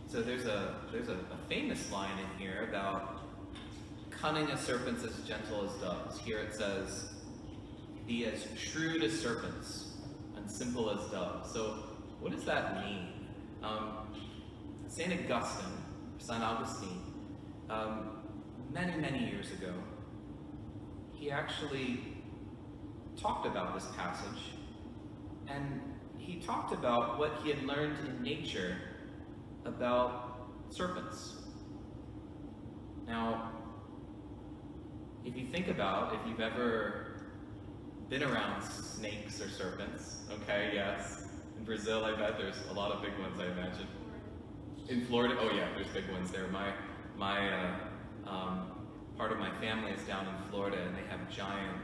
So there's a famous line in here about cunning as serpents, as gentle as doves. Here it says, be as shrewd as serpents and simple as doves. So what does that mean? St. Augustine, many years ago, he actually talked about this passage, and he talked about what he had learned in nature about serpents. Now, if you think about, if you've ever been around snakes or serpents, okay, yes. In Brazil, I bet there's a lot of big ones, I imagine. In Florida, oh yeah, there's big ones there. Part of my family is down in Florida, and they have giant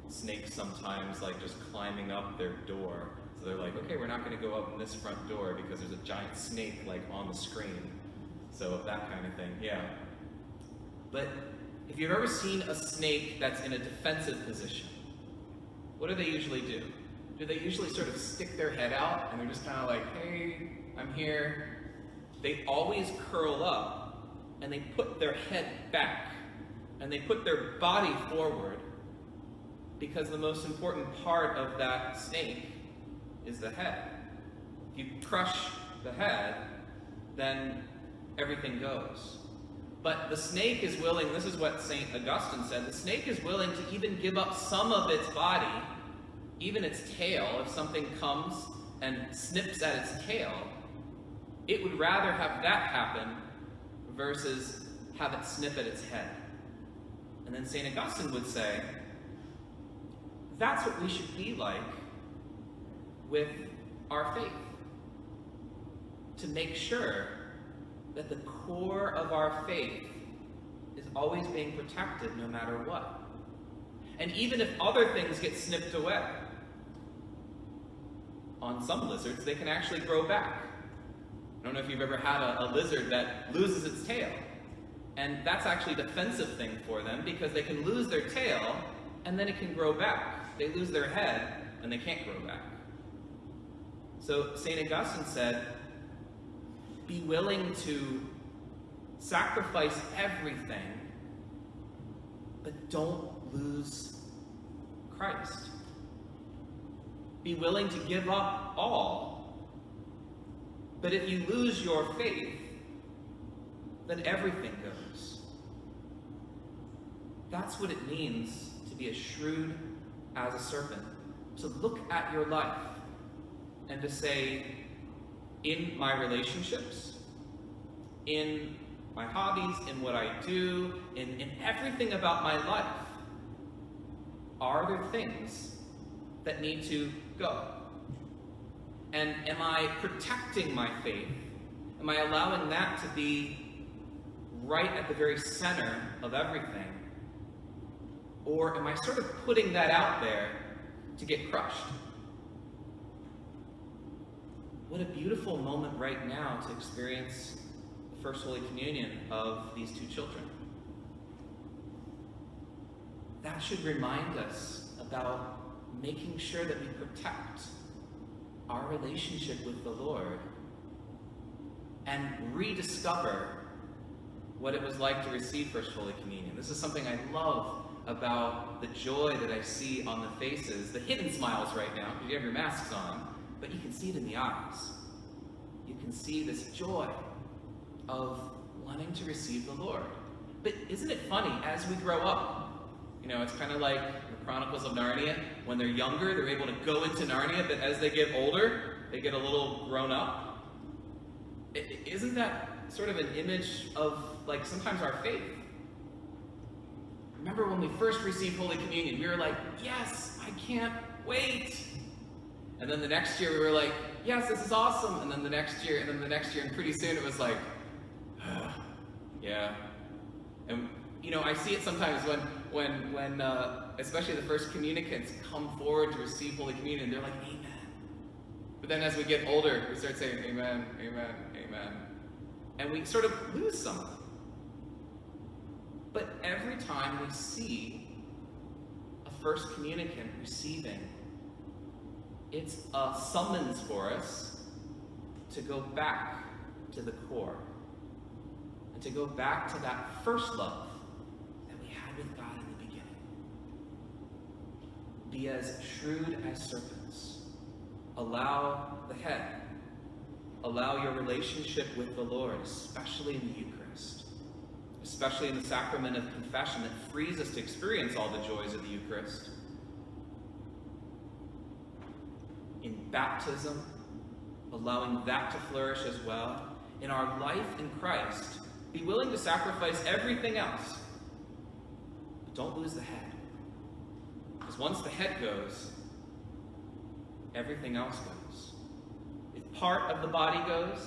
snakes sometimes, like just climbing up their door. So they're like, okay, we're not going to go up in this front door because there's a giant snake like on the screen. So that kind of thing, yeah. But if you've ever seen a snake that's in a defensive position, what do they usually do? Do they usually sort of stick their head out and they're just kind of like, hey, I'm here? They always curl up and they put their head back and they put their body forward, because the most important part of that snake is the head. If you crush the head, then everything goes. But the snake is willing, this is what St. Augustine said, the snake is willing to even give up some of its body, even its tail. If something comes and snips at its tail, it would rather have that happen versus have it snip at its head. And then St. Augustine would say, that's what we should be like with our faith. To make sure that the core of our faith is always being protected no matter what. And even if other things get snipped away, on some lizards, they can actually grow back. I don't know if you've ever had a lizard that loses its tail. And that's actually a defensive thing for them, because they can lose their tail and then it can grow back. They lose their head and they can't grow back. So St. Augustine said, be willing to sacrifice everything, but don't lose Christ. Be willing to give up all, but if you lose your faith, then everything goes. That's what it means to be as shrewd as a serpent. To look at your life and to say, in my relationships, in my hobbies, in what I do, in everything about my life, are there things that need to go? And am I protecting my faith? Am I allowing that to be right at the very center of everything? Or am I sort of putting that out there to get crushed? What a beautiful moment right now to experience the First Holy Communion of these two children. That should remind us about making sure that we protect our relationship with the Lord and rediscover what it was like to receive First Holy Communion. This is something I love about the joy that I see on the faces, the hidden smiles right now, because you have your masks on, but you can see it in the eyes. You can see this joy of wanting to receive the Lord. But isn't it funny, as we grow up, it's kind of like the Chronicles of Narnia. When they're younger, they're able to go into Narnia, but as they get older, they get a little grown up. Isn't that sort of an image of, like, sometimes our faith? Remember when we first received Holy Communion, we were like, yes, I can't wait. And then the next year we were like, yes, this is awesome. And then the next year, and then the next year, and pretty soon it was like, yeah. And I see it sometimes when especially the first communicants come forward to receive Holy Communion, they're like, amen. But then as we get older, we start saying, amen, amen, amen. And we sort of lose something. But every time we see a first communicant receiving, it's a summons for us to go back to the core, and to go back to that first love that we had with God in the beginning. Be as shrewd as serpents. Allow the head. Allow your relationship with the Lord, especially in the Eucharist, especially in the sacrament of confession that frees us to experience all the joys of the Eucharist. In baptism, allowing that to flourish as well. In our life in Christ, be willing to sacrifice everything else. But don't lose the head. Because once the head goes, everything else goes. If part of the body goes,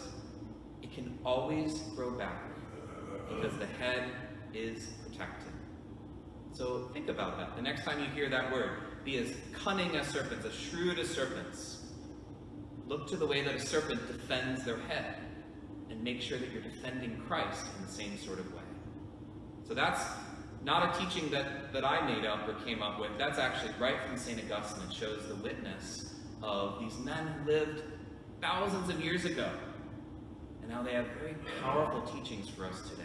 it can always grow back because the head is protected. So think about that. The next time you hear that word, be as cunning as serpents, as shrewd as serpents. Look to the way that a serpent defends their head and make sure that you're defending Christ in the same sort of way. So that's not a teaching that I made up or came up with. That's actually right from St. Augustine. It shows the witness of these men who lived thousands of years ago. And now they have very powerful teachings for us today.